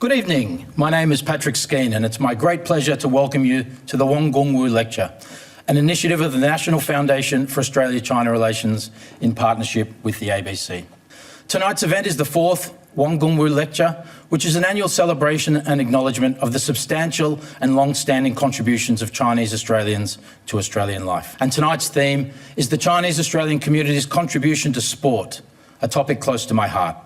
Good evening. My name is Patrick Skeen and it's my great pleasure to welcome you to the Wang Gungwu Lecture, an initiative of the National Foundation for Australia-China Relations in partnership with the ABC. Tonight's event is the fourth Wang Gungwu Lecture, which is an annual celebration and acknowledgement of the substantial and long-standing contributions of Chinese Australians to Australian life. And tonight's theme is the Chinese Australian community's contribution to sport, a topic close to my heart.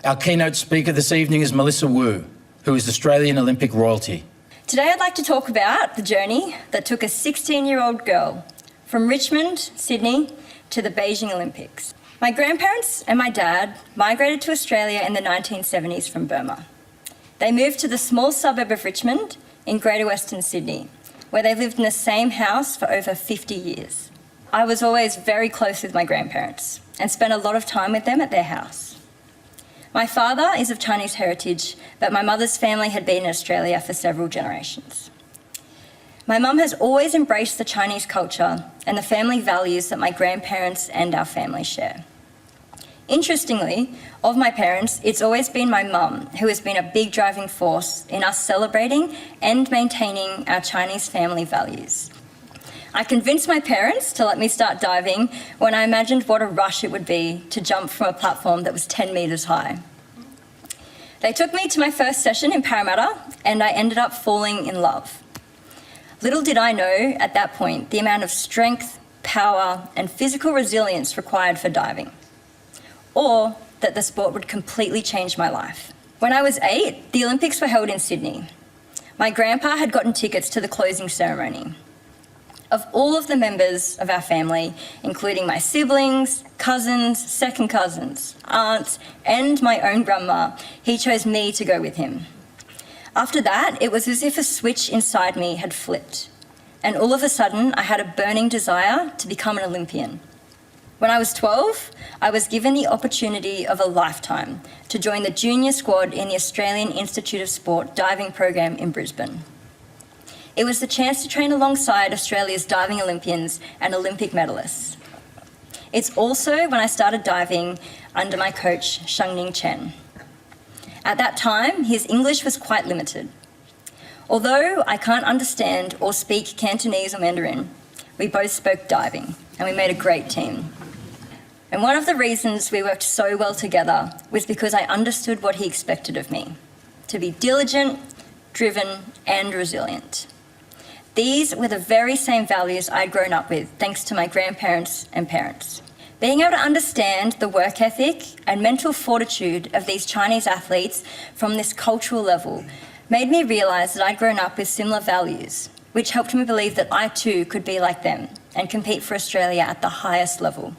Our keynote speaker this evening is Melissa Wu, who is Australian Olympic royalty. Today I'd like to talk about the journey that took a 16-year-old girl from Richmond, Sydney, to the Beijing Olympics. My grandparents and my dad migrated to Australia in the 1970s from Burma. They moved to the small suburb of Richmond in Greater Western Sydney, where they lived in the same house for over 50 years. I was always very close with my grandparents and spent a lot of time with them at their house. My father is of Chinese heritage, but my mother's family had been in Australia for several generations. My mum has always embraced the Chinese culture and the family values that my grandparents and our family share. Interestingly, of my parents, it's always been my mum who has been a big driving force in us celebrating and maintaining our Chinese family values. I convinced my parents to let me start diving when I imagined what a rush it would be to jump from a platform that was 10 metres high. They took me to my first session in Parramatta and I ended up falling in love. Little did I know at that point the amount of strength, power and physical resilience required for diving, or that the sport would completely change my life. When I was 8, the Olympics were held in Sydney. My grandpa had gotten tickets to the closing ceremony. Of all of the members of our family, including my siblings, cousins, second cousins, aunts, and my own grandma, he chose me to go with him. After that, it was as if a switch inside me had flipped, and all of a sudden I had a burning desire to become an Olympian. When I was 12, I was given the opportunity of a lifetime to join the junior squad in the Australian Institute of Sport diving program in Brisbane. It was the chance to train alongside Australia's diving Olympians and Olympic medalists. It's also when I started diving under my coach, Shangning Chen. At that time, his English was quite limited. Although I can't understand or speak Cantonese or Mandarin, we both spoke diving and we made a great team. And one of the reasons we worked so well together was because I understood what he expected of me: to be diligent, driven, and resilient. These were the very same values I'd grown up with, thanks to my grandparents and parents. Being able to understand the work ethic and mental fortitude of these Chinese athletes from this cultural level made me realise that I'd grown up with similar values, which helped me believe that I too could be like them and compete for Australia at the highest level.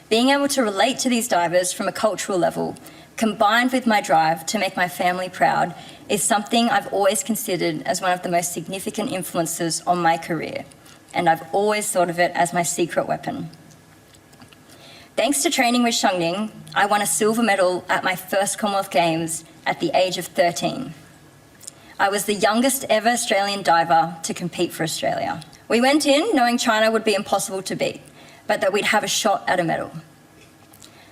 Being able to relate to these divers from a cultural level, combined with my drive to make my family proud, is something I've always considered as one of the most significant influences on my career, and I've always thought of it as my secret weapon. Thanks to training with Shangning, I won a silver medal at my first Commonwealth Games at the age of 13. I was the youngest ever Australian diver to compete for Australia. We went in knowing China would be impossible to beat, but that we'd have a shot at a medal.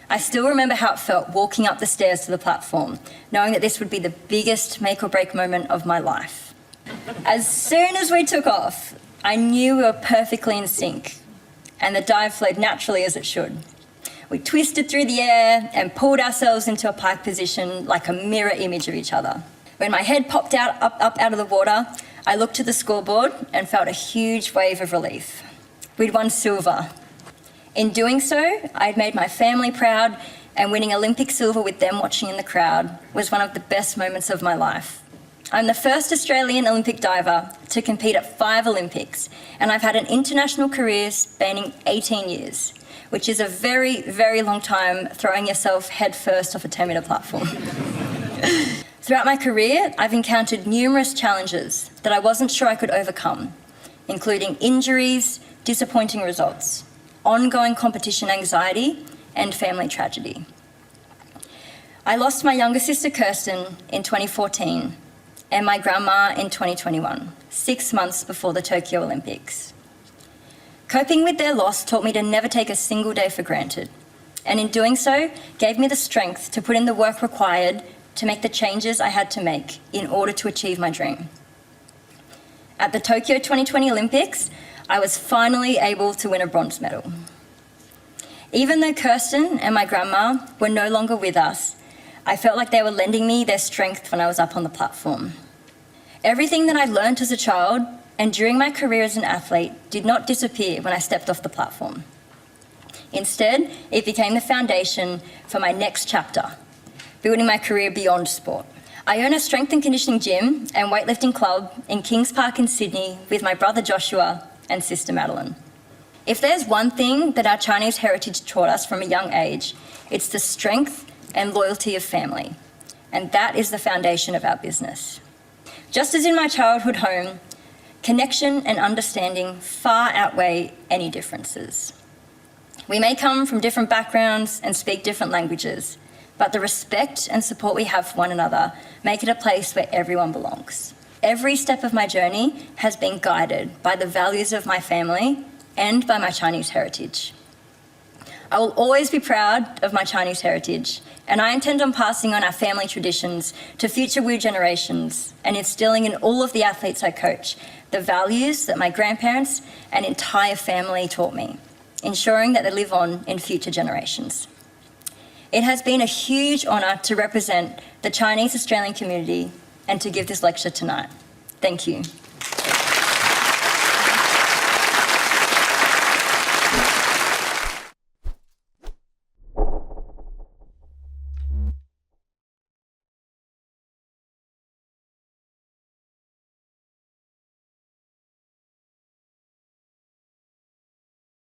I still remember how it felt walking up the stairs to the platform, knowing that this would be the biggest make or break moment of my life. As soon as we took off, I knew we were perfectly in sync, and the dive flowed naturally as it should. We twisted through the air and pulled ourselves into a pike position like a mirror image of each other. When my head popped up out of the water, I looked at the scoreboard and felt a huge wave of relief. We'd won silver. In doing so, I had made my family proud, and winning Olympic silver with them watching in the crowd was one of the best moments of my life. I'm the first Australian Olympic diver to compete at 5 Olympics, and I've had an international career spanning 18 years, which is a very, very long time throwing yourself headfirst off a 10-metre platform. Throughout my career, I've encountered numerous challenges that I wasn't sure I could overcome, including injuries, disappointing results, ongoing competition anxiety, and family tragedy. I lost my younger sister Kirsten in 2014 and my grandma in 2021, 6 months before the Tokyo Olympics. Coping with their loss taught me to never take a single day for granted, and in doing so, gave me the strength to put in the work required to make the changes I had to make in order to achieve my dream. At the Tokyo 2020 Olympics, I was finally able to win a bronze medal. Even though Kirsten and my grandma were no longer with us, I felt like they were lending me their strength when I was up on the platform. Everything that I learned as a child and during my career as an athlete did not disappear when I stepped off the platform. Instead, it became the foundation for my next chapter, building my career beyond sport. I own a strength and conditioning gym and weightlifting club in Kings Park in Sydney with my brother Joshua and sister Madeline. If there's one thing that our Chinese heritage taught us from a young age, it's the strength and loyalty of family. And that is the foundation of our business. Just as in my childhood home, connection and understanding far outweigh any differences. We may come from different backgrounds and speak different languages, but the respect and support we have for one another make it a place where everyone belongs. Every step of my journey has been guided by the values of my family and by my Chinese heritage. I will always be proud of my Chinese heritage, and I intend on passing on our family traditions to future Wu generations and instilling in all of the athletes I coach the values that my grandparents and entire family taught me, ensuring that they live on in future generations. It has been a huge honour to represent the Chinese Australian community and to give this lecture tonight. Thank you.